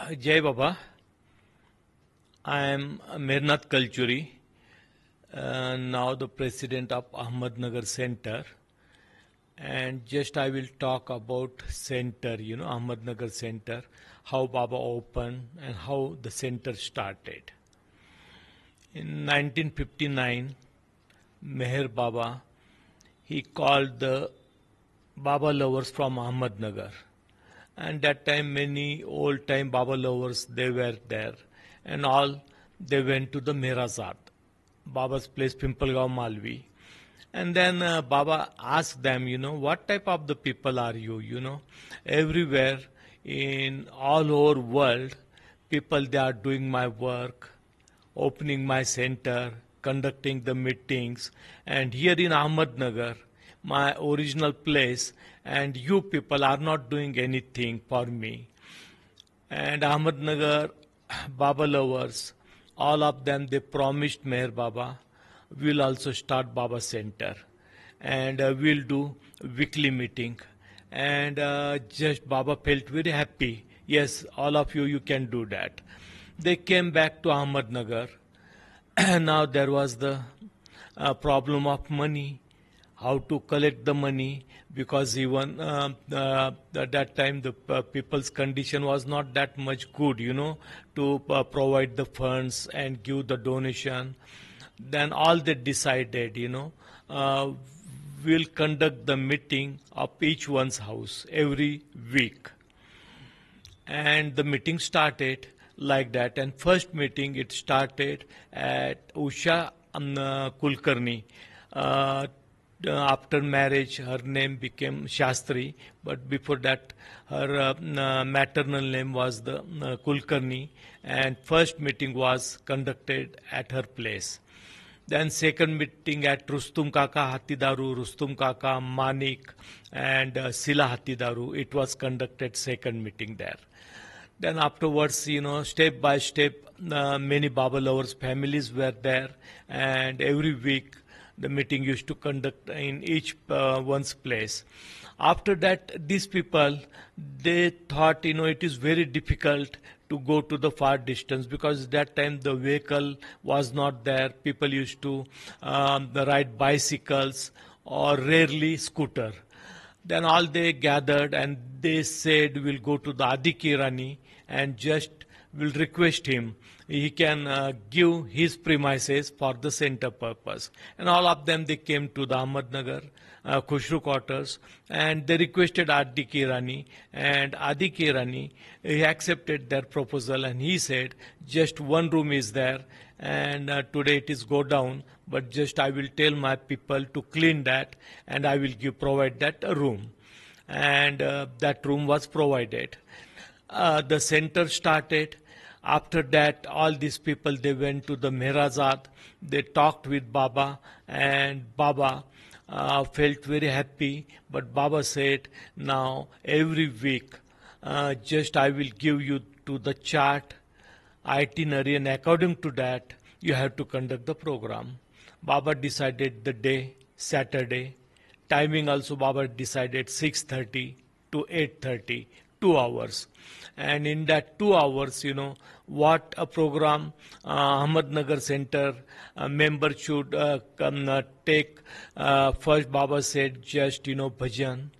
Jai Baba, I am Mirnath Kalchuri, now the president of Ahmednagar Center, and just I will talk about center, Ahmednagar Center, how Baba opened and how the center started. In 1959, Meher Baba, he called the Baba lovers from Ahmednagar. And that time many old time Baba lovers, they were there. And all, they went to the Mehrazad, Baba's place, Pimpalgaon, Malvi. And then Baba asked them, what type of the people are you? Everywhere in all over world, people, they are doing my work, opening my center, conducting the meetings. And here in Ahmednagar, my original place, and you people are not doing anything for me. And Ahmednagar Baba lovers, all of them, they promised Meher Baba, we'll also start Baba Center. And we'll do weekly meeting. And just Baba felt very happy. Yes, all of you, you can do that. They came back to Ahmednagar. Now there was the problem of money, how to collect the money, because even at that time the people's condition was not that much good, to provide the funds and give the donation. Then all they decided, we'll conduct the meeting of each one's house every week. And the meeting started like that. And first meeting, it started at Usha Kulkarni. After marriage, her name became Shastri, but before that, her maternal name was the Kulkarni, and first meeting was conducted at her place. Then second meeting at Rustum Kaka Hatidaru, Rustum Kaka, Manik, and Sila Hatidaru. It was conducted second meeting there. Then afterwards, step by step, many Baba lovers families were there, and every week the meeting used to conduct in each one's place. After that, these people, they thought, it is very difficult to go to the far distance, because that time the vehicle was not there. People used to ride bicycles or rarely scooter. Then all they gathered and they said, we'll go to the Adi Kirani and just will request him. He can give his premises for the center purpose. And all of them, they came to the Ahmednagar Khushru quarters, and they requested Adi Kirani, and Adi Kirani, he accepted their proposal, and he said, just one room is there, and today it is go down, but just I will tell my people to clean that, and I will provide that room. And that room was provided. The center started. After that, all these people, they went to the Mehrazad. They talked with Baba, and Baba felt very happy. But Baba said, now every week, just I will give you to the chart, itinerary, and according to that, you have to conduct the program. Baba decided the day, Saturday. Timing also Baba decided 6:30 to 8:30, 2 hours. And in that 2 hours, what a program Ahmednagar Center member should take. First Baba said just, bhajan,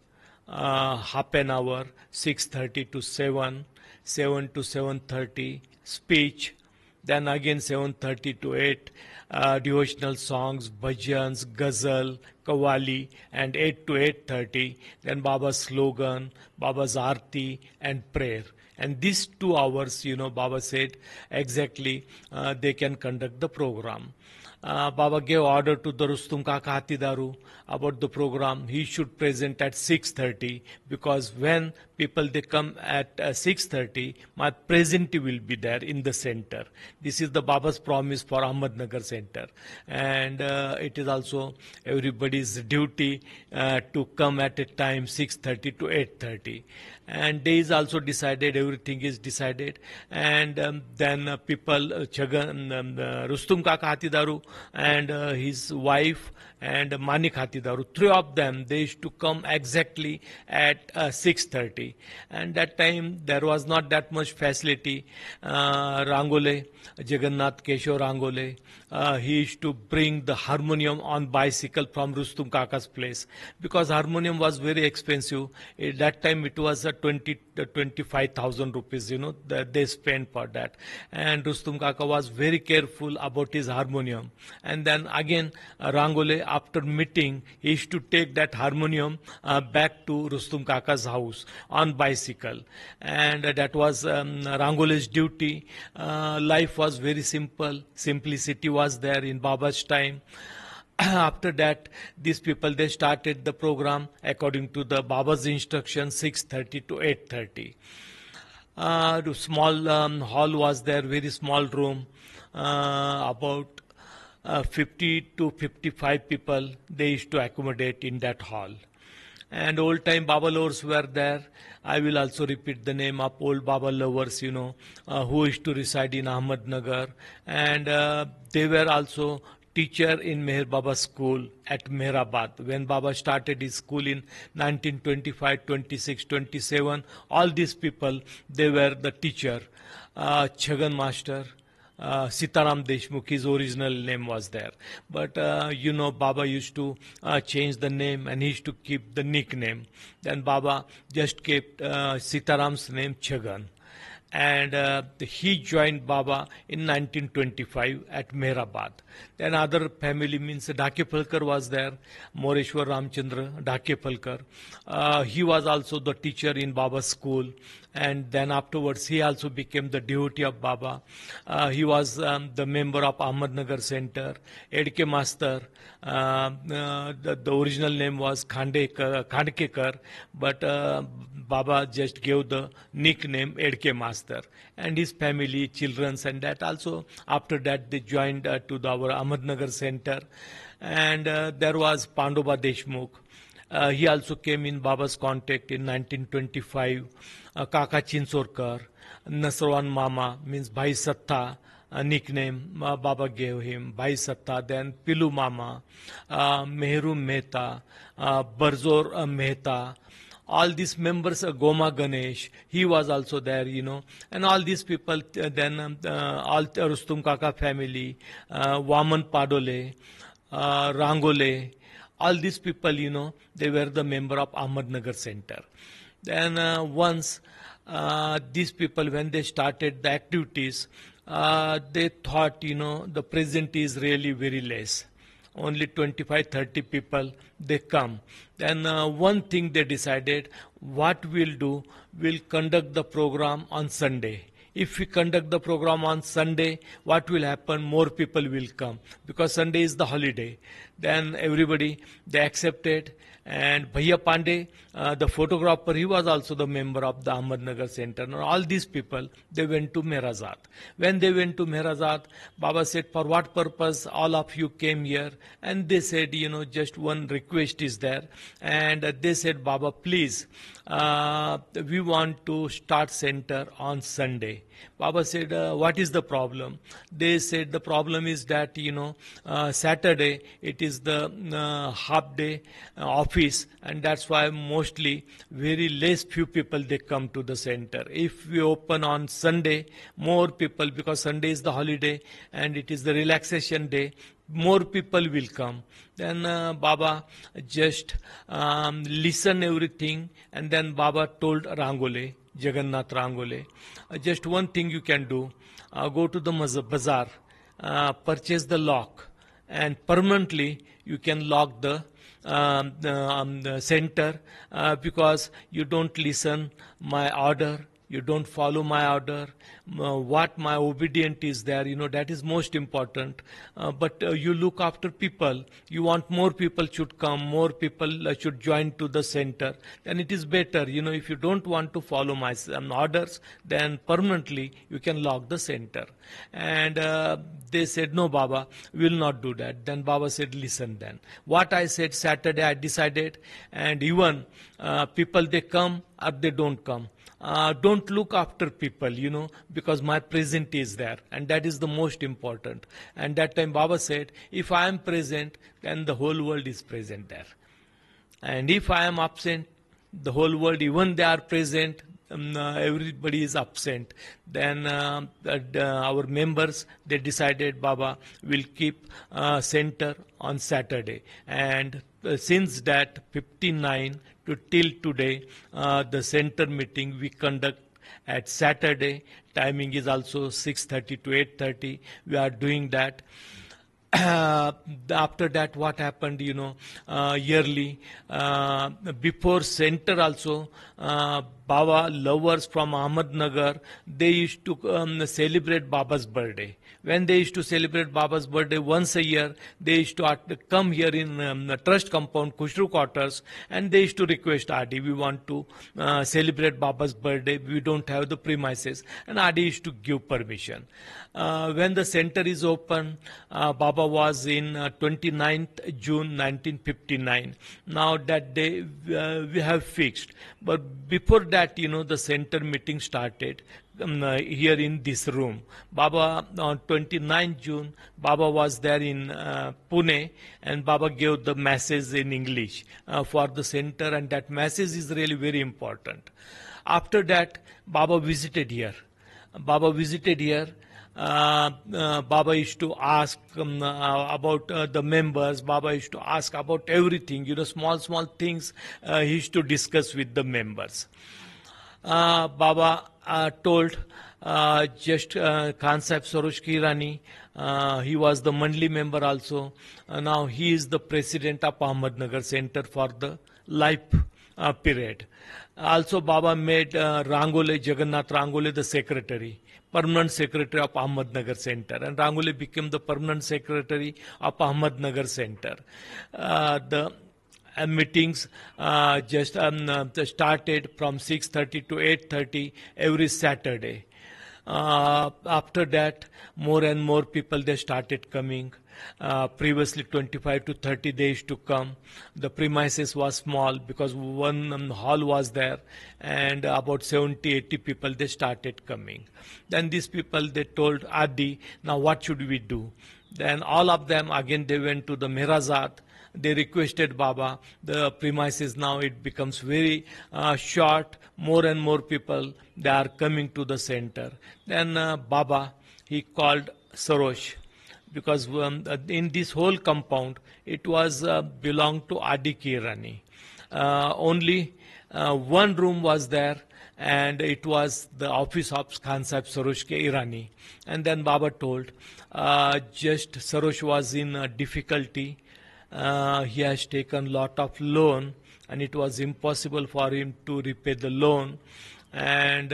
half an hour, 6:30 to 7, 7 to 7:30, speech. Then again 7:30 to 8, devotional songs, bhajans, ghazal, kawali, and 8 to 8:30. Then Baba's slogan, Baba's arti, and prayer. And these 2 hours, Baba said exactly they can conduct the program. Baba gave order to the Rustum Kaka Hatidaru about the program. He should present at 6:30, because when people, they come at 6:30, my presentee will be there in the center. This is the Baba's promise for Ahmednagar Center. And it is also everybody's duty to come at a time 6:30 to 8:30. And days also decided, everything is decided. And then people, Rustum Kaka Hatidaru and his wife, and Manik Hatidaru. Three of them, they used to come exactly at 6:30. And that time there was not that much facility. Rangole, Jagannath Keshav Rangole, he used to bring the harmonium on bicycle from Rustum Kaka's place, because harmonium was very expensive. At that time it was 25,000 rupees, that they spent for that. And Rustum Kaka was very careful about his harmonium. And then again, Rangole, after meeting, he used to take that harmonium back to Rustum Kaka's house on bicycle. And that was Rangole's duty. Life was very simple. Simplicity was there in Baba's time. After that, these people, they started the program according to the Baba's instruction, 6:30 to 8:30. The small hall was there, very small room, about 50 to 55 people they used to accommodate in that hall. And old time Baba lovers were there. I will also repeat the name of old Baba lovers, who used to reside in Ahmednagar. And they were also teacher in Meher Baba school at Meherabad. When Baba started his school in 1925, 26, 27, all these people, they were the teacher. Chhagan Master, Sitaram Deshmukh, his original name was there. But, Baba used to change the name, and he used to keep the nickname. Then Baba just kept Sitaram's name Chhagan. And he joined Baba in 1925 at Meherabad. Then other family means Dhakepalkar was there, Moreshwar Ramchandra Dhakepalkar. He was also the teacher in Baba's school. And then afterwards, he also became the devotee of Baba. He was the member of Ahmednagar Center. Edke Master, the original name was Khandkekar, but Baba just gave the nickname Edke Master. And his family, children, and that also, after that, they joined to our Ahmednagar Center. And there was Pandoba Deshmukh. He also came in Baba's contact in 1925. Kaka Chinsorkar, Nasrwan Mama, means Bhai Satta, a nickname Baba gave him, Bhai Satta. Then Pilu Mama, Mehru Mehta, Barzor Mehta. All these members, Goma Ganesh, he was also there, and all these people, then all Rustum Kaka family, Vaman Padole, Rangole, all these people, they were the member of Ahmednagar Center. Then once these people, when they started the activities, they thought, the present is really very less. Only 25, 30 people, they come. Then one thing they decided, what we'll do, we'll conduct the program on Sunday. If we conduct the program on Sunday, what will happen? More people will come, because Sunday is the holiday. Then everybody, they accepted. And Bhaiya Pandey, the photographer, he was also the member of the Ahmednagar Center. And all these people, they went to Mehrazad. When they went to Mehrazad, Baba said, for what purpose all of you came here? And they said, just one request is there. And they said, Baba, please, we want to start center on Sunday. Baba said, what is the problem? They said, the problem is that, Saturday, it is the half day office, and that's why mostly very less few people, they come to the center. If we open on Sunday, more people, because Sunday is the holiday and it is the relaxation day, more people will come. Then Baba just listen everything, and then Baba told Rangole, Jagannath Rangole, just one thing you can do, go to the bazaar, purchase the lock, and permanently you can lock the center, because you don't listen my order, you don't follow my order, what my obedient is there, that is most important. But you look after people, you want more people should come, more people should join to the center, then it is better. If you don't want to follow my orders, then permanently you can lock the center. And they said, no, Baba, we will not do that. Then Baba said, listen then. What I said Saturday, I decided, and even people, they come or they don't come. Don't look after people, because because my present is there, and that is the most important. And that time Baba said, if I am present, then the whole world is present there. And if I am absent, the whole world, even they are present, everybody is absent. Then our members, they decided Baba will keep center on Saturday. And since that 59 to till today, the center meeting we conduct at Saturday. Timing is also 6:30 to 8:30. We are doing that. After that, what happened, yearly, before center also, Baba lovers from Ahmednagar, they used to celebrate Baba's birthday. When they used to celebrate Baba's birthday once a year, they used to come here in the trust compound, Kushru quarters, and they used to request Adi, we want to celebrate Baba's birthday, we don't have the premises, and Adi used to give permission. When the center is open, Baba was in 29th June 1959. Now that day we have fixed. But before that, the center meeting started here in this room. Baba, on 29th June, Baba was there in Pune, and Baba gave the message in English for the center, and that message is really very important. After that, Baba visited here. Baba used to ask about the members. Baba used to ask about everything, small things he used to discuss with the members. Baba told just Khan Sahib Sarosh Ki Rani, he was the Mandli member also. Now he is the president of Ahmednagar Center for the life period. Also Baba made Rangole, Jagannath Rangole the secretary, permanent secretary of Ahmednagar Center, and Rangole became the permanent secretary of Ahmednagar Center. The meetings just started from 6:30 to 8:30 every Saturday. After that, more and more people, they started coming. Previously 25 to 30 they used to come. The premises was small because one hall was there, and about 70-80 people, they started coming. Then these people, they told Adi, now what should we do? Then all of them again, they went to the Mehrazad. They requested Baba, the premises now it becomes very short, more and more people, they are coming to the center. Then Baba, he called Sarosh, because in this whole compound, it was belonged to Adi Ki Rani. Only one room was there, and it was the office of Khan Sahib Sarosh Ki Rani. And then Baba told, just Sarosh was in difficulty. He has taken lot of loan, and it was impossible for him to repay the loan, and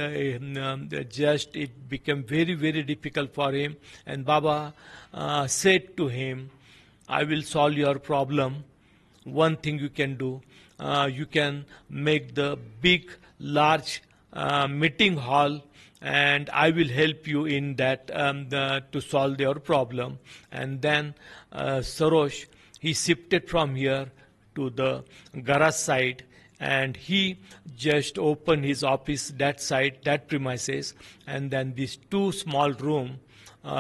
just it became very, very difficult for him. And Baba said to him, I will solve your problem. One thing you can do, you can make the big, large meeting hall, and I will help you in that to solve your problem. And then Sarosh, he shifted from here to the garage side, and he just opened his office that side, that premises, and then these two small room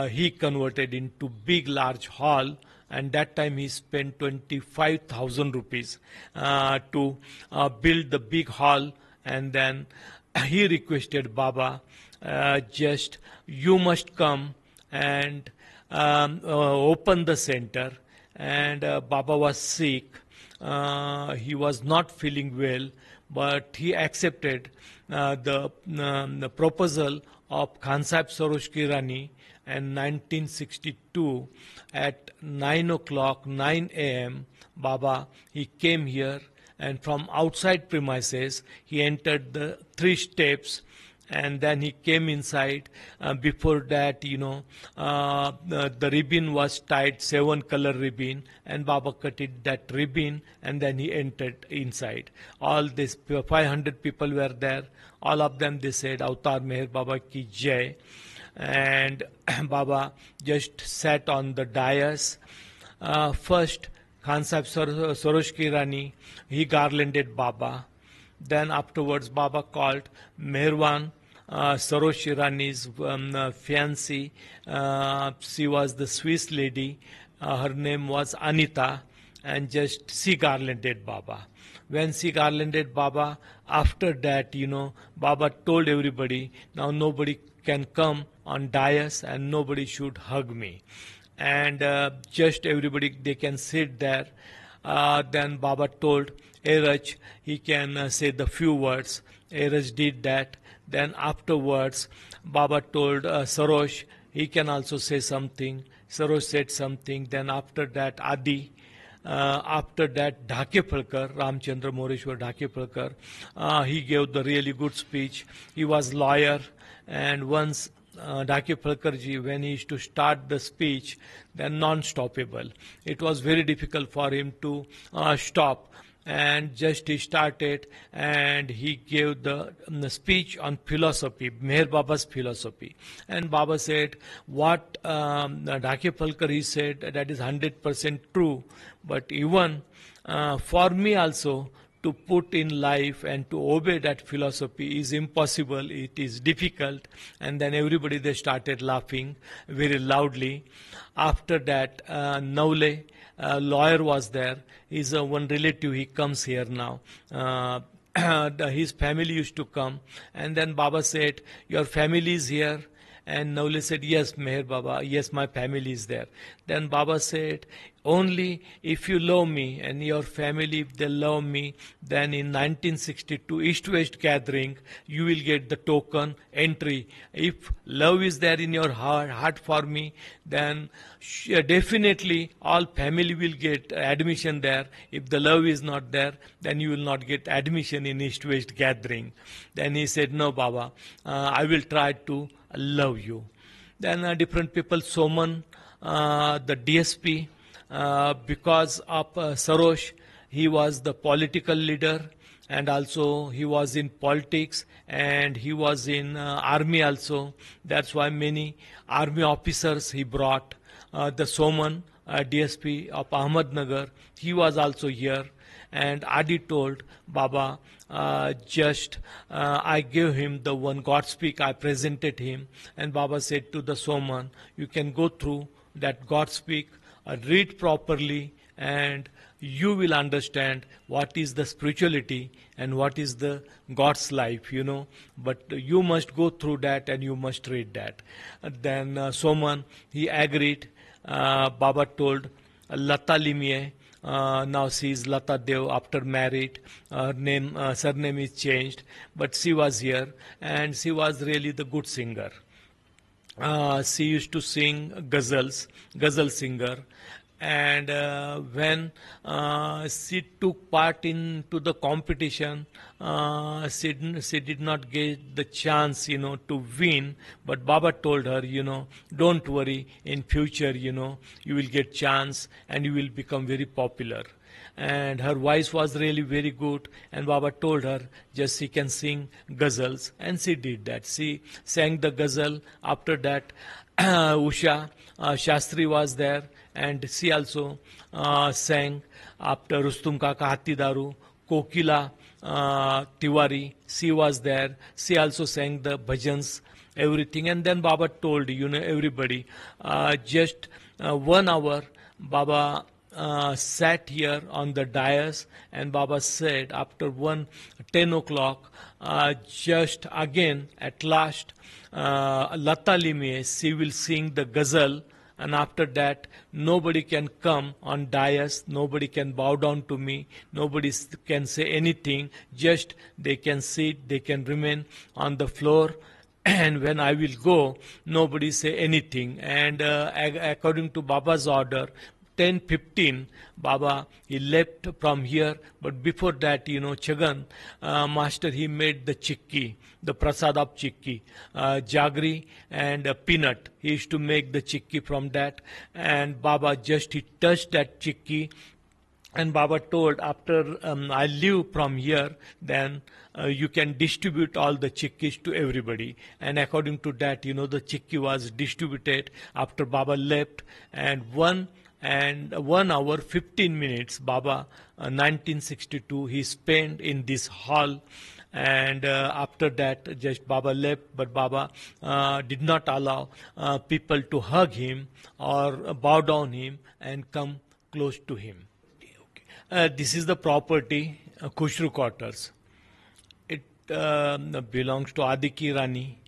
he converted into big large hall. And that time he spent 25,000 rupees to build the big hall. And then he requested Baba, just you must come and open the center. And Baba was sick. He was not feeling well, but he accepted the proposal of Khan Sahib Sarosh Ki Rani. And 1962 at 9 o'clock, 9 a.m., Baba, he came here, and from outside premises, he entered the 3 steps, and then he came inside. Before that, the ribbon was tied, 7-color ribbon, and Baba cut it, that ribbon, and then he entered inside. All this 500 people were there. All of them, they said, Avatar Meher Baba Ki Jai. And Baba just sat on the dais. First, Khan Sahib Sarosh Ki Rani, he garlanded Baba. Then afterwards, Baba called Meherwan Sarosh Irani's fiancée. She was the Swiss lady. Her name was Anita, and just she garlanded Baba. When she garlanded Baba, after that, Baba told everybody, now nobody can come on dais and nobody should hug me. And just everybody, they can sit there. Then Baba told Eraj, he can say the few words. Eraj did that. Then afterwards, Baba told Sarosh, he can also say something. Sarosh said something. Then after that, Adi. After that, Dhakepalkar, Ramchandra Moreshwar Dhakepalkar, he gave the really good speech. He was lawyer, and once Dhakepalkar ji, when he used to start the speech, then non-stoppable. It was very difficult for him to stop. And just he started, and he gave the speech on philosophy, Meher Baba's philosophy. And Baba said, what Dhakepalkar he said, that is 100% true. But even for me also, to put in life and to obey that philosophy is impossible. It is difficult. And then everybody, they started laughing very loudly. After that, Naule, lawyer, was there. He's one relative. He comes here now. His family used to come. And then Baba said, your family is here. And Naule said, yes, Meher Baba, yes, my family is there. Then Baba said, only if you love me and your family, if they love me, then in 1962 East-West gathering, you will get the token entry. If love is there in your heart for me, then definitely all family will get admission there. If the love is not there, then you will not get admission in East-West gathering. Then he said, no, Baba, I will try to love you. Then different people, Soman, the DSP, because of Sarosh, he was the political leader, and also he was in politics, and he was in army also. That's why many army officers he brought. The Soman, DSP of Ahmednagar, he was also here. And Adi told Baba, I gave him the one God speak, I presented him. And Baba said to the Soman, you can go through that God speak, read properly, and you will understand what is the spirituality and what is the God's life, But you must go through that and you must read that. Then Soman, he agreed. Baba told Lata Limie, now she is Lata Dev after married. Her surname is changed, but she was here, and she was really the good singer. She used to sing ghazal singer. And when she took part into the competition, she did not get the chance, to win. But Baba told her, don't worry, in future, you will get chance and you will become very popular. And her voice was really very good, and Baba told her just she can sing ghazals, and she did that. She sang the ghazal. After that, Usha Shastri was there, and she also sang. After Rustum Kaka Hatidaru, Kokila Tiwari, she was there. She also sang the bhajans, everything. And then Baba told, everybody, just 1 hour, Baba sat here on the dais, and Baba said after 10 o'clock, just again at last, Lata Limie, she will sing the ghazal, and after that nobody can come on dais, nobody can bow down to me, nobody can say anything, just they can sit, they can remain on the floor. And when I will go, nobody say anything. And according to Baba's order, 10:15, Baba, he left from here. But before that, Chagan, master, he made the chikki, the prasad of chikki, jaggery and peanut. He used to make the chikki from that. And Baba he touched that chikki. And Baba told, after I leave from here, then you can distribute all the chikkis to everybody. And according to that, the chikki was distributed after Baba left. And one and 1 hour 15 minutes Baba 1962 he spent in this hall. And after that just Baba left, but Baba did not allow people to hug him or bow down him and come close to him. This is the property, Khushru quarters. It belongs to Adiki Rani,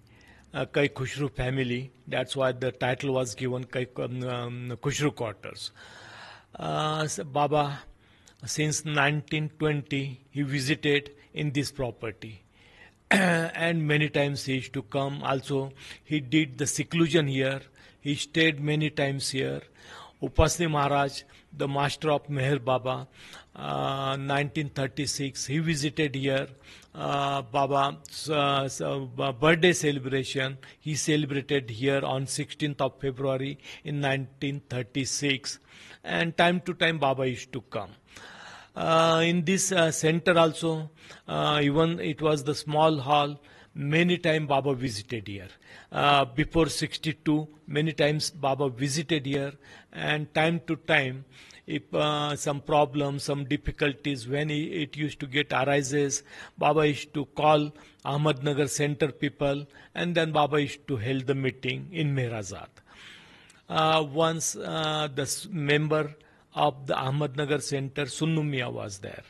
Kai Khushru family. That's why the title was given Kai Khushru quarters. So Baba, since 1920, he visited in this property. And many times he used to come. Also, he did the seclusion here. He stayed many times here. Upasni Maharaj, the master of Meher Baba, 1936, he visited here. Baba's birthday celebration, he celebrated here on 16th of February in 1936. And time to time Baba used to come. In this center also, even it was the small hall, many times Baba visited here. Before 62, many times Baba visited here, and time to time, if some problems, some difficulties, when it used to get arises, Baba used to call Ahmednagar center people, and then Baba used to hold the meeting in Mehrazad. Once the member of the Ahmednagar center, Sunnu Mia, was there.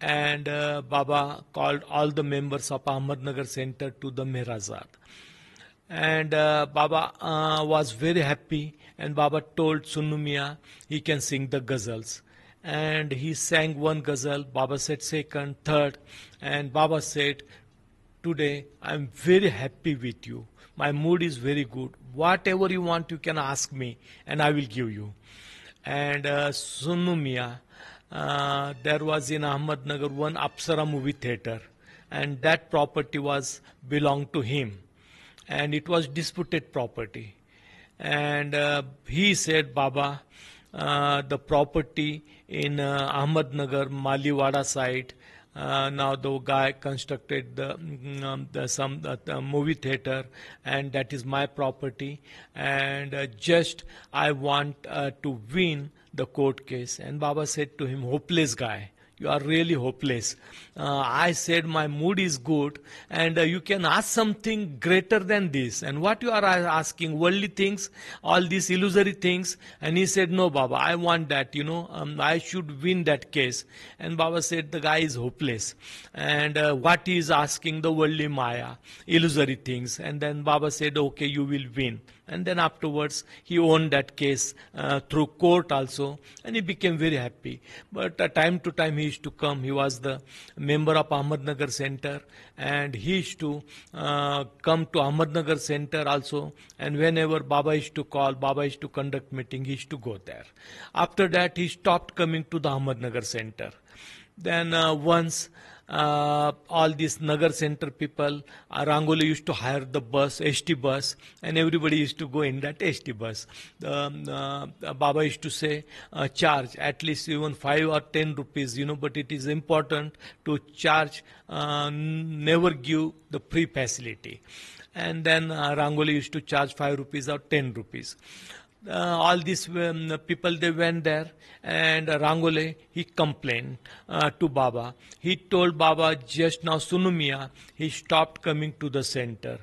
And Baba called all the members of Ahmednagar center to the Mehrazad. And Baba was very happy, and Baba told Sunnu Mia he can sing the ghazals. And he sang one ghazal, Baba said second, third, and Baba said, today I am very happy with you. My mood is very good. Whatever you want, you can ask me, and I will give you. And Sunnu Mia, there was in Ahmednagar one Apsara movie theater, and that property was belonged to him, and it was disputed property. And he said, Baba, the property in Ahmednagar, Maliwada side, now the guy constructed the movie theater, and that is my property, and just I want to win the court case. And Baba said to him, hopeless guy, you are really hopeless. I said my mood is good, and you can ask something greater than this. And what you are asking, worldly things, all these illusory things. And he said, no, Baba, I want that, I should win that case. And Baba said, the guy is hopeless. And what he is asking, the worldly Maya, illusory things. And then Baba said, okay, you will win. And then afterwards, he won that case through court also, and he became very happy. But time to time, he used to come. He was the member of Ahmednagar Center, and he used to come to Ahmednagar Center also. And whenever Baba used to call, Baba used to conduct meeting, he used to go there. After that, he stopped coming to the Ahmednagar Center. Then once all these Nagar Center people, Rangoli used to hire the bus, ST bus, and everybody used to go in that ST bus. Baba used to say, charge at least even 5 or 10 rupees, but it is important to charge, never give the free facility. And then Rangoli used to charge 5 rupees or 10 rupees. All these people, they went there, and Rangole, he complained to Baba. He told Baba, just now Sunnu Mia, he stopped coming to the center.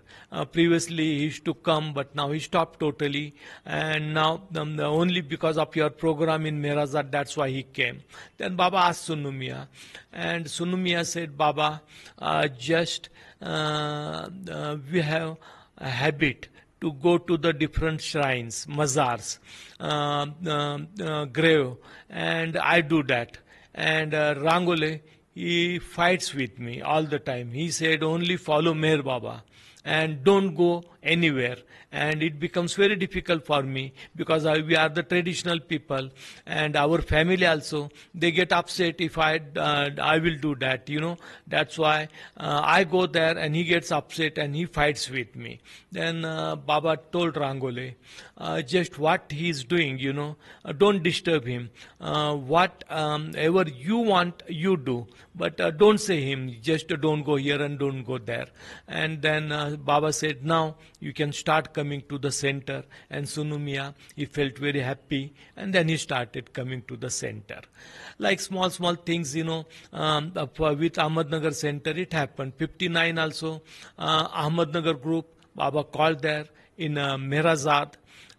Previously he used to come, but now he stopped totally, and now only because of your program in Mehrazad, that's why he came. Then Baba asked Sunnu Mia, and Sunnu Mia said, Baba, just we have a habit to go to the different shrines, mazars, grave, and I do that. And Rangole, he fights with me all the time. He said, only follow Meher Baba and don't go anywhere. And it becomes very difficult for me because we are the traditional people, and our family also, they get upset if I will do that, That's why I go there, and he gets upset and he fights with me. Then Baba told Rangole, just what he is doing, don't disturb him. Whatever you want, you do. But don't say him, just don't go here and don't go there. And then Baba said, now you can start coming to the center. And Sunumiya, he felt very happy, and then he started coming to the center. Like small, small things, with Ahmednagar center, it happened. 59 also, Ahmednagar group, Baba called there in Merazad.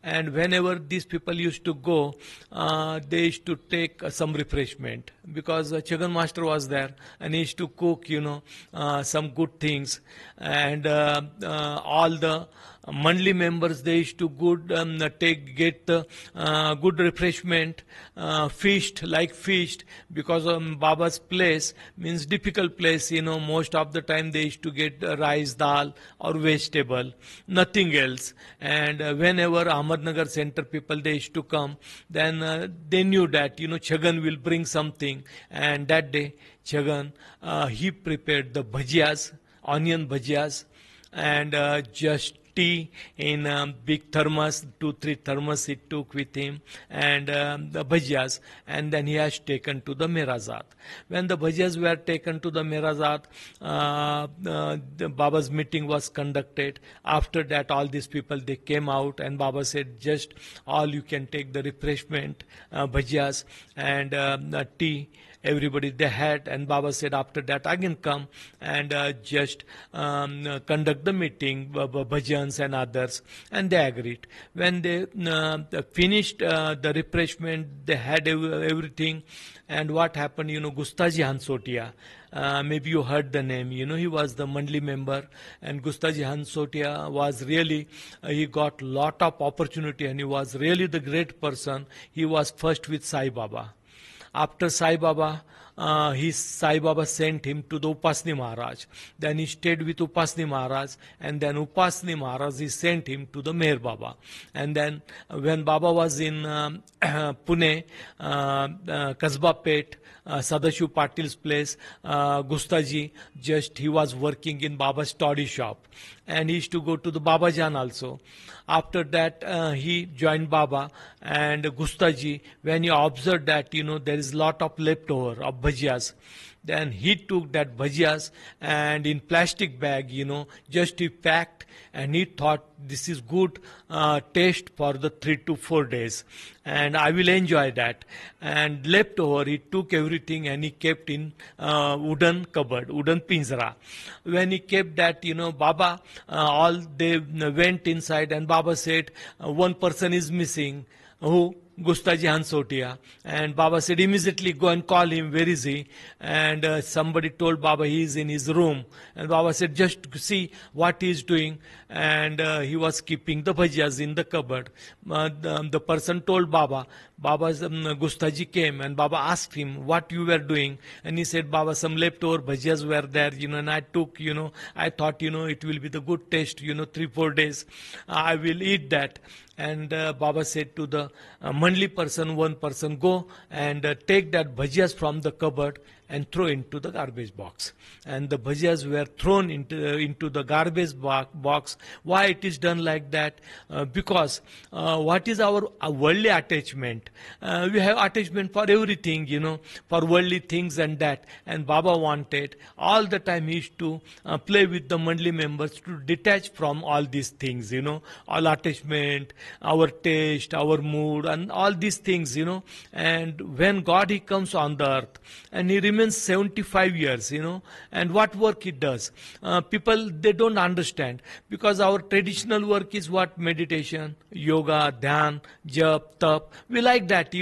And whenever these people used to go, they used to take some refreshment, because Chagan Master was there and he used to cook, some good things. And all the Mandli members, they used to get good refreshment, feast, because Baba's place means difficult place, most of the time they used to get rice, dal or vegetable, nothing else. And whenever Ahmednagar center people, they used to come, then they knew that, Chagan will bring something. And that day, Chagan, he prepared the bhajiyas, onion bhajiyas, and just tea in big thermos, 2-3 thermos he took with him, and the bhajiyas, and then he has taken to the Merazat. When the bhajiyas were taken to the Merazat, the Baba's meeting was conducted. After that, all these people, they came out, and Baba said, just all you can take the refreshment, bhajiyas and tea. Everybody they had, and Baba said, after that again come and just conduct the meeting, bhajans and others, and they agreed. When they finished the refreshment, they had everything. And what happened, Gustaji Hansotia, maybe you heard the name, he was the Mandli member, and Gustaji Hansotia was really, he got lot of opportunity, and he was really the great person. He was first with Sai Baba. After Sai Baba, Sai Baba sent him to the Upasni Maharaj. Then he stayed with Upasni Maharaj, and then Upasni Maharaj, he sent him to the Meher Baba. And then when Baba was in Pune, Kasba Pet, Sadashiv Patil's place, Gustaji, he was working in Baba's toddy shop. And he used to go to the Babajan also. After that, he joined Baba, and Gustaji, when he observed that, there is lot of leftover of bhajiyas, then he took that bhajiyas and in plastic bag, just he packed, and he thought this is good taste for the 3 to 4 days, and I will enjoy that. And leftover, he took everything and he kept in wooden cupboard, wooden pinjara. When he kept that, Baba, all they went inside, and Baba said, one person is missing. Who? Gustaji Hansotia. And Baba said, immediately go and call him, where is he? And somebody told Baba he is in his room. And Baba said, just see what he is doing. And he was keeping the bhajiyas in the cupboard. The person told Baba, Gustaji came, and Baba asked him what you were doing. And he said, Baba, some leftover bhajiyas were there, and I took, I thought, it will be the good taste, 3-4 days. I will eat that. And Baba said to the Mandli person, one person, go and take that bhajiyas from the cupboard and throw into the garbage box. And the bhajiyas were thrown into the garbage box. Why it is done like that? Because what is our worldly attachment? We have attachment for everything, for worldly things and that. And Baba wanted, all the time he used to play with the Mandli members to detach from all these things, all attachment, our taste, our mood, and all these things, And when God, he comes on the earth, and he remains 75 years, and what work it does. People, they don't understand, because our traditional work is what? Meditation, yoga, dhyan, jap, tap. We like that,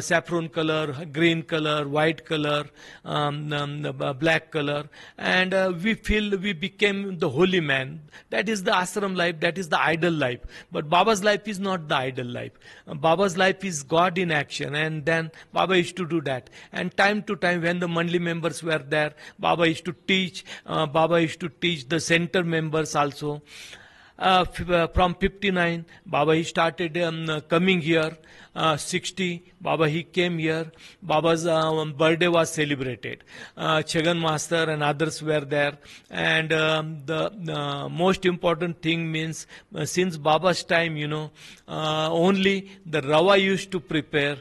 saffron color, green color, white color, black color, and we feel we became the holy man. That is the ashram life, that is the idol life. But Baba's life is not the idol life. Baba's life is God in action, and then Baba used to do that. And time to time, when the Mandli members were there, Baba used to teach. Baba used to teach the center members also. From 59, Baba, he started coming here. 60, Baba, he came here. Baba's birthday was celebrated. Chagan Master and others were there. And the most important thing means, since Baba's time, only the Rava used to prepare,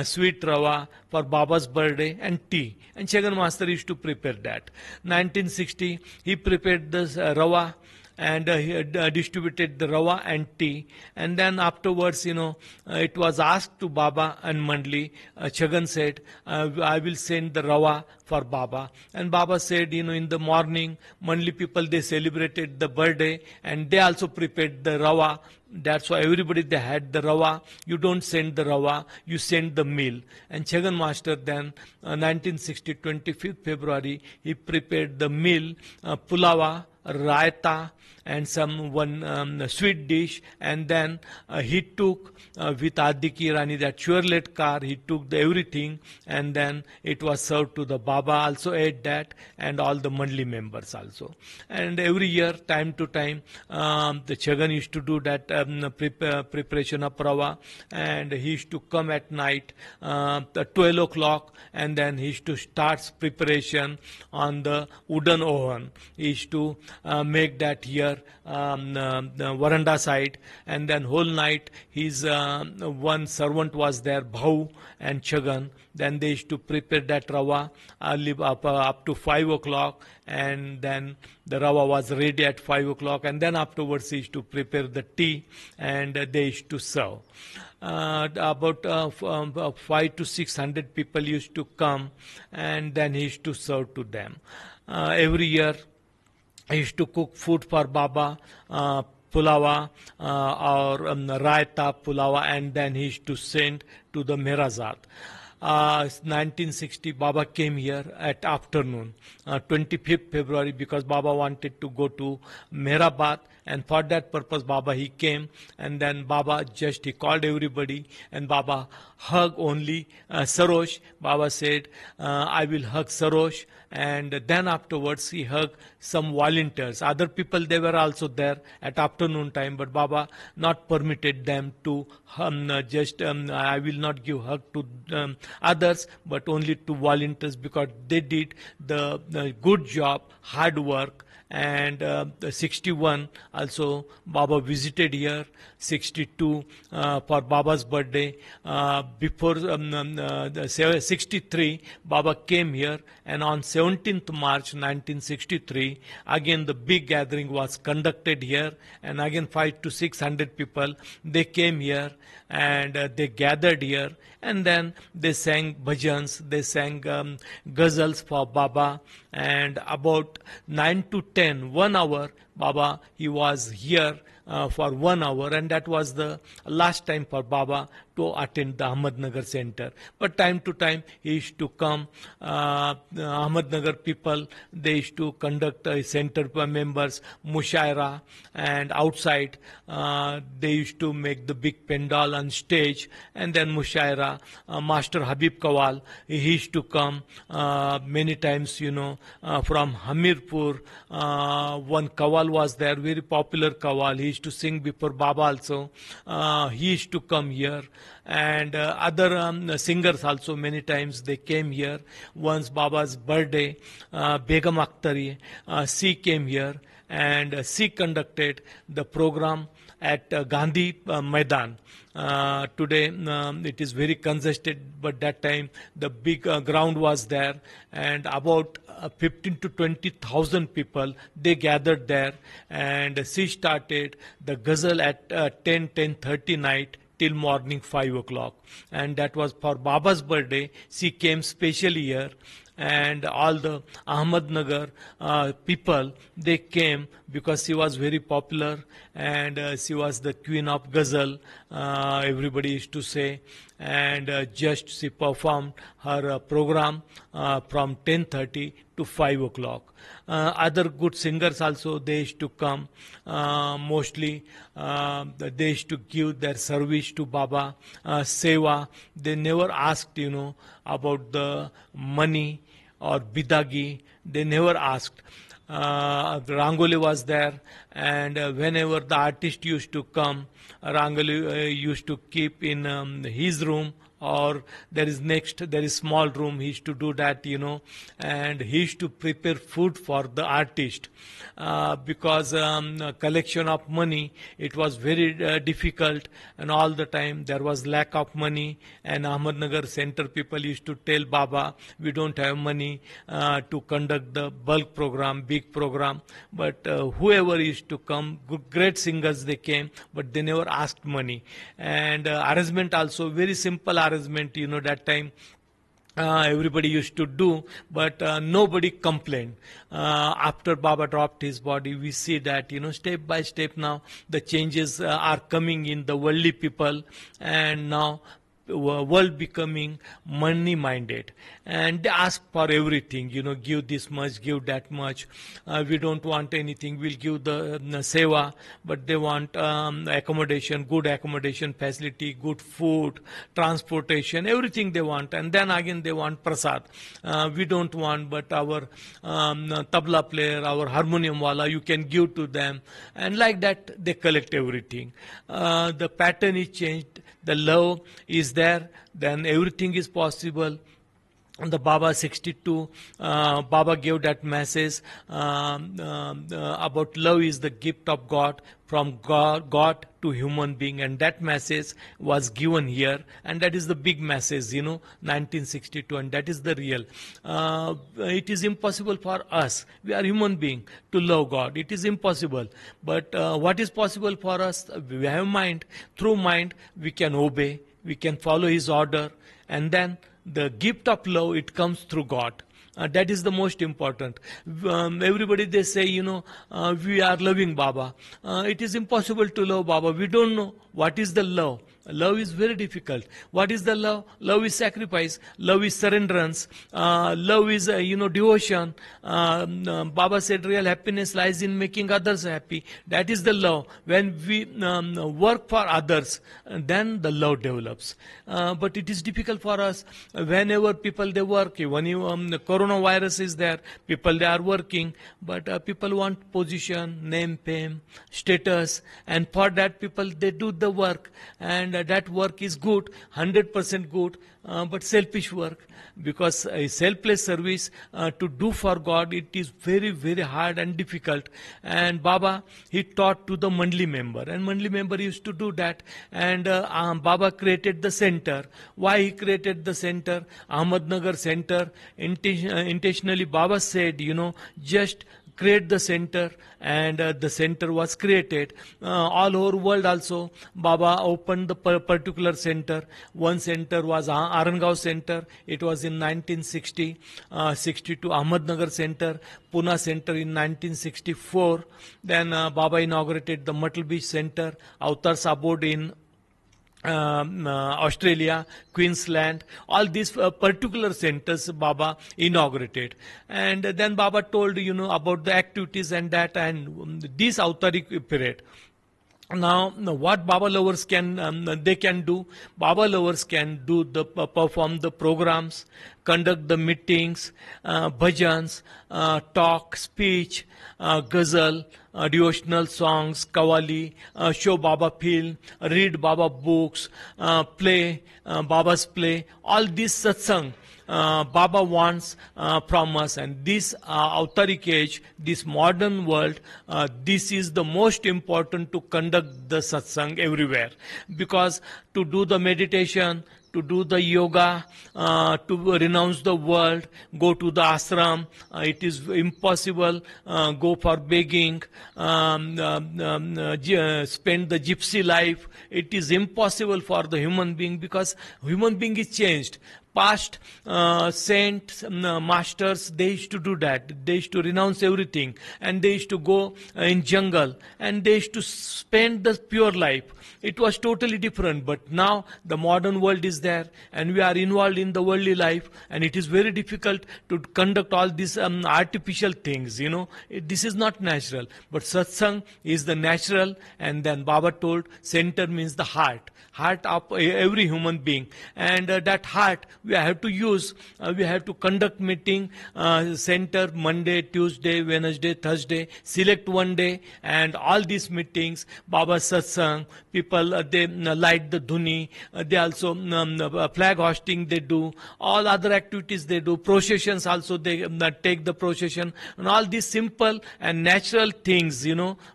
sweet Rava for Baba's birthday, and tea. And Chagan Master used to prepare that. 1960, he prepared this Rava, and he had, distributed the rawa and tea. And then afterwards, it was asked to Baba and Mandli. Chhagan said, I will send the rawa for Baba. And Baba said, in the morning, Mandli people, they celebrated the birthday and they also prepared the rawa. That's why everybody, they had the rawa. You don't send the rawa, you send the meal. And Chhagan Master then, 1960, 25th February, he prepared the meal, pulawa, raita, and some one sweet dish. And then he took with Adiki Rani, that Chevrolet car, he took everything, and then it was served to the Baba, also ate that, and all the Mandli members also. And every year, time to time, the Chhagan used to do that preparation of rawa, and he used to come at night at 12 o'clock, and then he used to start preparation on the wooden oven. He used to make that here the veranda side, and then whole night his one servant was there, Bhau and Chhagan. Then they used to prepare that rawa up to 5 o'clock, and then the rawa was ready at 5 o'clock, and then afterwards he used to prepare the tea, and they used to serve. About 500 to 600 people used to come, and then he used to serve to them. Every year I used to cook food for Baba, pulawa or raita pulawa, and then he used to send to the Mehrazad. 1960, Baba came here at afternoon, 25th February, because Baba wanted to go to Mehrabad, and for that purpose Baba, he came. And then Baba he called everybody, and Baba hugged only Sarosh. Baba said, I will hug Sarosh. And then afterwards he hugged some volunteers. Other people, they were also there at afternoon time, but Baba not permitted them to I will not give hug to others, but only to volunteers, because they did the good job, hard work. And 61 also Baba visited here. 62 for Baba's birthday. Before 63 Baba came here, and on 17th March 1963 again the big gathering was conducted here, and again 500 to 600 people, they came here, and they gathered here, and then they sang bhajans, they sang ghazals for Baba. And about 9 to 10, 1 hour, Baba, he was here for 1 hour, and that was the last time for Baba to attend the Ahmednagar center. But time to time he used to come. Ahmednagar people, they used to conduct center members mushaira, and outside they used to make the big pandal on stage, and then mushaira. Master Habib Kawal, he used to come many times, from Hamirpur. One Kawal was there, very popular Kawal. He used to sing before Baba also. He used to come here. And other singers also, many times they came here. Once Baba's birthday, Begum Akhtari, she came here, and she conducted the program at Gandhi Maidan. Today it is very congested, but that time the big ground was there, and about 15 to 20,000 people, they gathered there, and she started the ghazal at 10:30 night till morning 5 o'clock. And that was for Baba's birthday. She came specially here, and all the Ahmednagar people, they came because she was very popular, and she was the queen of ghazal, everybody used to say. And just she performed her program from 10:30 to 5 o'clock. Other good singers also, they used to come. Mostly they used to give their service to Baba, seva. They never asked, about the money or bidagi. They never asked. Rangoli was there, and whenever the artist used to come, Rangoli used to keep in his room or there is next, there is small room, he used to do that, and he used to prepare food for the artist, because collection of money, it was very difficult, and all the time there was lack of money, and Ahmednagar center people used to tell Baba, we don't have money to conduct the bulk program, big program, but whoever used to come, great singers they came, but they never asked money. And arrangement also, very simple arrangement, that time everybody used to do, but nobody complained. After Baba dropped his body, we see that, step by step now, the changes are coming in the worldly people, and now world becoming money minded, and they ask for everything, give this much, give that much, we don't want anything, we'll give the seva, but they want accommodation, good accommodation facility, good food, transportation, everything they want, and then again they want prasad. We don't want, but our tabla player, our harmonium wala, you can give to them, and like that they collect everything. The pattern is changed, the love is there, then everything is possible. The Baba 62, Baba gave that message about love is the gift of God, from God to human being, and that message was given here, and that is the big message, 1962, and that is the real. It is impossible for us, we are human being, to love God. It is impossible, but what is possible for us? We have mind. Through mind we can obey, we can follow His order, and then the gift of love, it comes through God. That is the most important. Everybody they say, we are loving Baba. It is impossible to love Baba. We don't know what is the love. Love is very difficult. What is the love? Love is sacrifice. Love is surrenderance. Love is, devotion. Baba said real happiness lies in making others happy. That is the love. When we work for others, then the love develops. But it is difficult for us. Whenever people they work, when the coronavirus is there, people they are working, but people want position, name, fame, status, and for that people they do the work, and that work is good, 100% good, but selfish work, because a selfless service to do for God, it is very, very hard and difficult. And Baba, he taught to the Mandli member, and Mandli member used to do that, and Baba created the center. Why he created the center? Ahmednagar center, intentionally Baba said, just create the center, and the center was created. All over world also, Baba opened the particular center. One center was Arangaon center. It was in 1960, 62 Ahmednagar center, Pune center in 1964. Then Baba inaugurated the Matal Beach center, Avtar's abode in Australia, Queensland, all these particular centers Baba inaugurated. And then Baba told, about the activities and that, and this Avtaric period. Now, what Baba lovers can, they can do, Baba lovers can do perform the programs, conduct the meetings, bhajans, talk, speech, ghazal, devotional songs, qawwali, show Baba film, read Baba books, play, Baba's play, all this satsang. Baba wants from us, and this Avtaric age, this modern world, this is the most important to conduct the satsang everywhere, because to do the meditation, to do the yoga, to renounce the world, go to the ashram, it is impossible, go for begging, spend the gypsy life, it is impossible for the human being, because human being is changed. Past saints, masters, they used to do that. They used to renounce everything, and they used to go in jungle, and they used to spend the pure life. It was totally different, but now the modern world is there, and we are involved in the worldly life, and it is very difficult to conduct all these artificial things, This is not natural, but satsang is the natural. And then Baba told, center means the heart of every human being, and that heart we have to use. We have to conduct meeting, center Monday, Tuesday, Wednesday, Thursday, select one day, and all these meetings, Baba Satsang, people, they light the dhuni, they also flag hosting they do, all other activities they do, processions also they take the procession, and all these simple and natural things,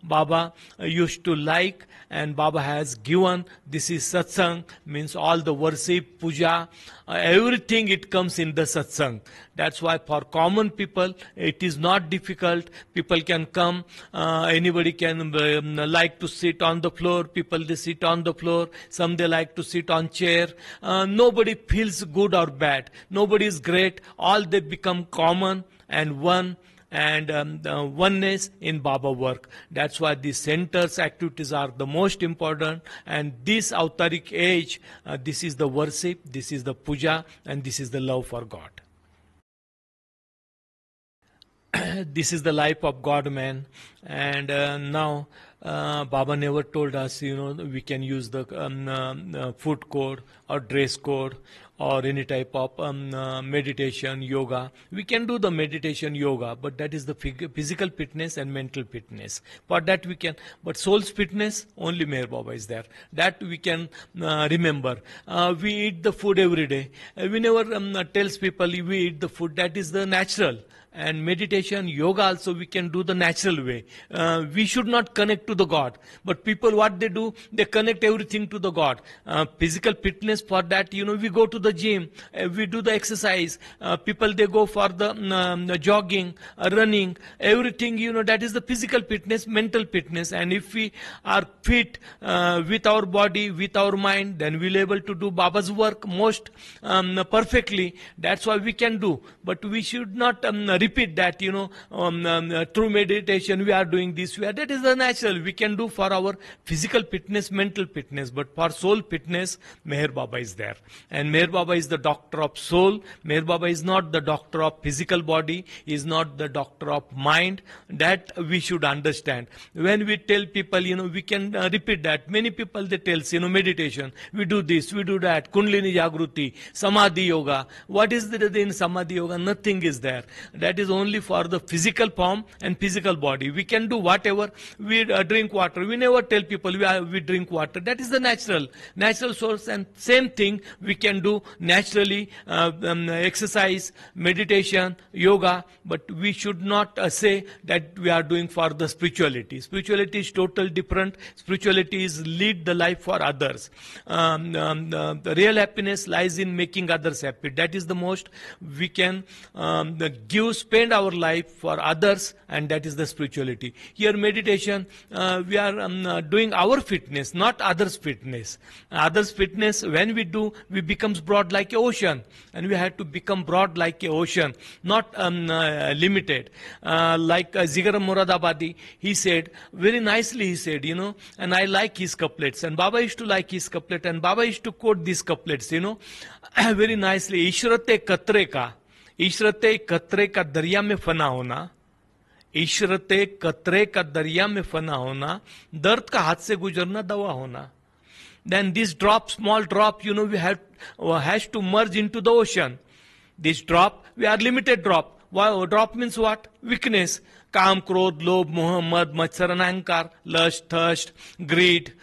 Baba used to like, and Baba has given. This is satsang, means all the worship, puja, everything it comes in the satsang. That's why for common people it is not difficult. People can come, anybody can like to sit on the floor. People they sit on the floor. Some they like to sit on chair. Nobody feels good or bad. Nobody is great. All they become common and one. And oneness in Baba work. That's why the centers activities are the most important. And this Avtaric age, this is the worship, this is the puja, and this is the love for God. This is the life of God, man. And now Baba never told us, we can use the food code or dress code or any type of meditation, yoga. We can do the meditation, yoga, but that is the physical fitness and mental fitness. For that we can, but soul's fitness, only Meher Baba is there. That we can remember. We eat the food every day. We never tells people we eat the food. That is the natural. And meditation, yoga also we can do the natural way. We should not connect to the God. But people, what they do, they connect everything to the God. Physical fitness, for that, we go to the gym, we do the exercise. People, they go for the jogging, running, everything, that is the physical fitness, mental fitness. And if we are fit with our body, with our mind, then we'll able to do Baba's work most perfectly. That's why we can do. But we should not repeat that, through meditation we are doing this, that is the natural. We can do for our physical fitness, mental fitness, but for soul fitness, Meher Baba is there. And Meher Baba is the doctor of soul. Meher Baba is not the doctor of physical body, he is not the doctor of mind. That we should understand. When we tell people, we can repeat that. Many people, they tell, meditation, we do this, we do that, Kundalini Jagruti, Samadhi Yoga. What is there in Samadhi Yoga? Nothing is there. That is only for the physical form and physical body. We can do whatever. We drink water. We never tell people we drink water. That is the natural source. And same thing we can do naturally, exercise, meditation, yoga. But we should not say that we are doing for the spirituality. Spirituality is totally different. Spirituality is lead the life for others. The real happiness lies in making others happy. That is the most we can spend our life for others, and that is the spirituality. Here meditation, we are doing our fitness, not others' fitness. Others' fitness, when we do, we becomes broad like a ocean, and we have to become broad like a ocean, not limited. Like Zigar Muradabadi, he said, very nicely he said, and I like his couplets, and Baba used to like his couplet, and Baba used to quote these couplets, very nicely. Ishrate katre ka, इशरते कतरे का दरिया में फना होना, इशरते कतरे का दरिया में फना होना, दर्द का हाथ से गुजरना दवा होना. Then this drop, small drop, we has to merge into the ocean. This drop, we are limited drop. Drop means what? Weakness. Kam, Krodh, Lobh, Moh, Mad, Matsar, and Ahankar, lust, thirst, greed,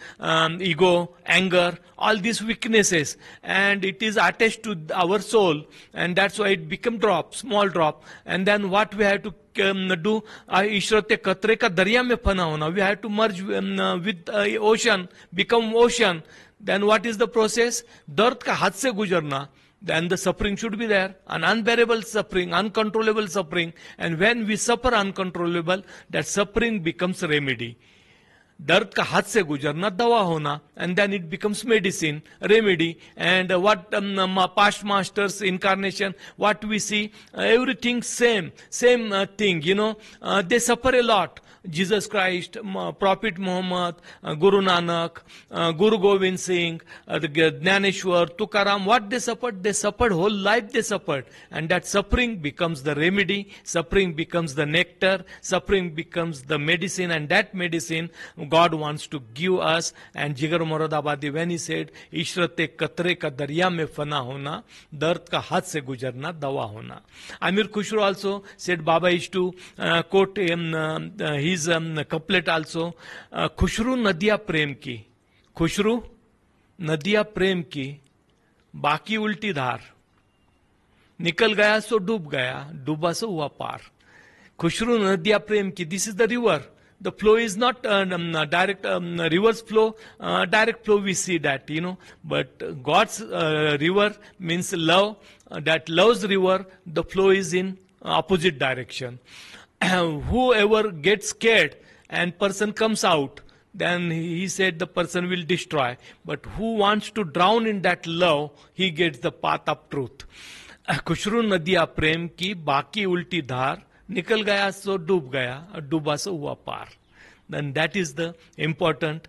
ego, anger, all these weaknesses. And it is attached to our soul. And that's why it become drop, small drop. And then what we have to do, Ishrate Katre ka darya mein fana hona. We have to merge with ocean, become ocean. Then what is the process? Dard ka hath se gujarna. Then the suffering should be there, an unbearable suffering, uncontrollable suffering. And when we suffer uncontrollable, that suffering becomes remedy. Dard ka hath se gujarna, dawa hona, and then it becomes medicine, remedy. And what past masters, incarnation, what we see, everything same thing, they suffer a lot. Jesus Christ, Prophet Muhammad, Guru Nanak, Guru Govind Singh, the Jnaneshwar, Tukaram, what they suffered? They suffered, whole life they suffered. And that suffering becomes the remedy, suffering becomes the nectar, suffering becomes the medicine, and that medicine God wants to give us. And Jigar Moradabadi, when he said, इशरते कतरे का दरिया में फना होना, दर्द का हाथ से गुजरना दवा होना. Amir Khushro also said, Baba used to quote his couplet also, Khushru नदिया प्रेम की, खुशरू नदिया प्रेम की, बाकी उल्टी धार, निकल गया सो डूब गया, डूबा सो हुआ पार. खुशरू नदिया प्रेम की, this is the river. The flow is not direct, reverse flow, direct flow we see that, but God's river means love, that love's river, the flow is in opposite direction. Whoever gets scared and person comes out, then he said the person will destroy. But who wants to drown in that love, he gets the path of truth. Khushru नदिया प्रेम की, बाकी उल्टी धार, निकल गया सो डूब गया, और डूबा सो हुआ पार. Then that is the important.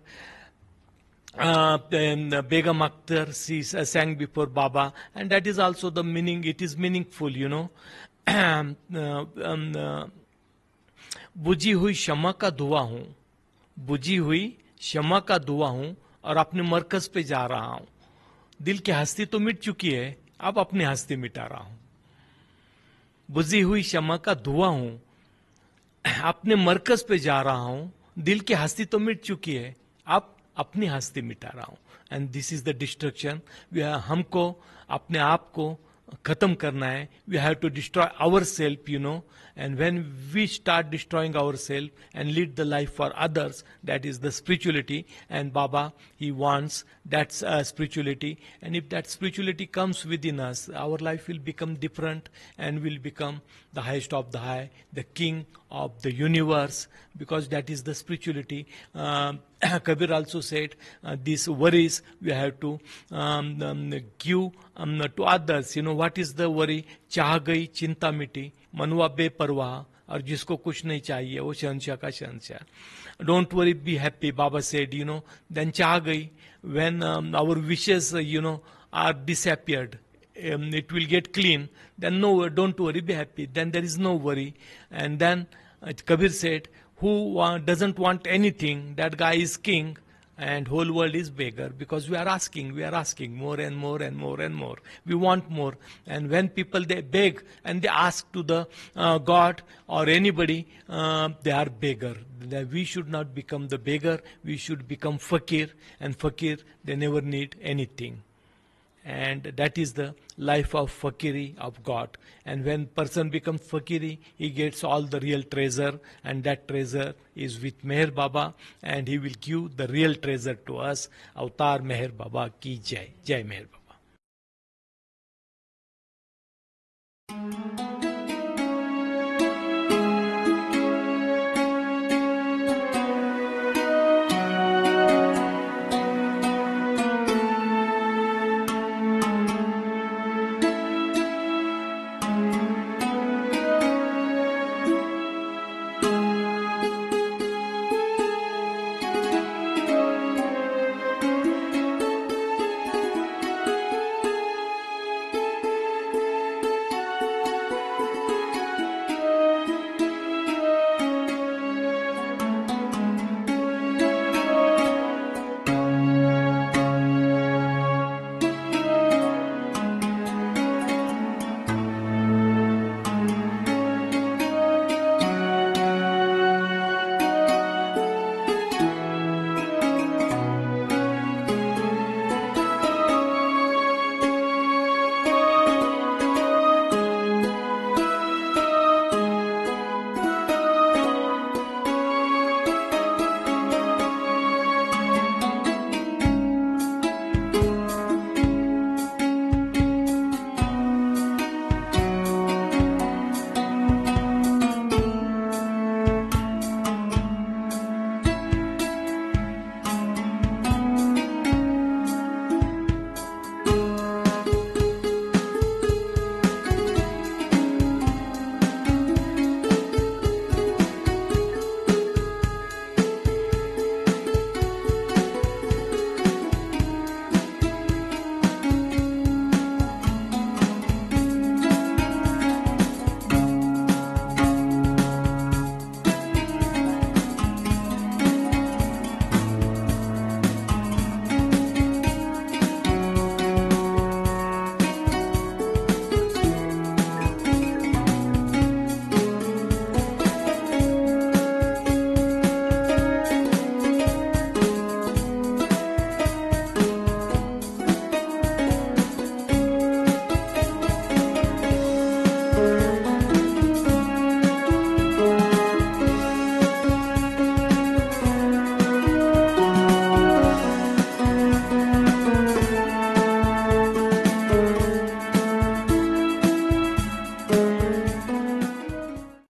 Begum Akhtar, she sang before Baba, and that is also the meaning. It is meaningful, बुझी हुई क्षमा का धुआं हूं, बुझी हुई क्षमा का धुआं हूं, और अपने मरकज पे जा रहा हूं. दिल की हस्ती तो मिट चुकी है, अब अपनी हस्ती मिटा रहा हूं. बुझी हुई क्षमा का धुआं हूं, अपने मरकज पे जा रहा हूं. दिल की हस्ती तो मिट चुकी है, अब अपनी हस्ती मिटा रहा हूं. And this is the destruction. हमको अपने आप को खत्म करना है. We have to destroy our self, and when we start destroying ourselves and lead the life for others, that is the spirituality. And Baba, he wants that spirituality, and if that spirituality comes within us, our life will become different and will become the highest of the high, the king of the universe, because that is the spirituality. Kabir also said, these worries we have to give to others. What is the worry? चाह गई चिंता मिटी, मनुआ बेपरवाह, और जिसको कुछ नहीं चाहिए वो शहंशाह का शहंशाह. Don't worry, be happy, Baba said, then चाह गई, when our wishes, are disappeared, it will get clean, then no, don't worry, be happy, then there is no worry. And then Kabir said, who doesn't want anything, that guy is king, and whole world is beggar, because we are asking more and more and more and more. We want more. And when people, they beg and they ask to the God or anybody, they are beggar. We should not become the beggar, we should become fakir, and fakir, they never need anything. And that is the life of fakiri of God. And when person becomes fakiri, he gets all the real treasure, and that treasure is with Meher Baba, and he will give the real treasure to us. Avatar Meher Baba ki jai. Jai Meher Baba.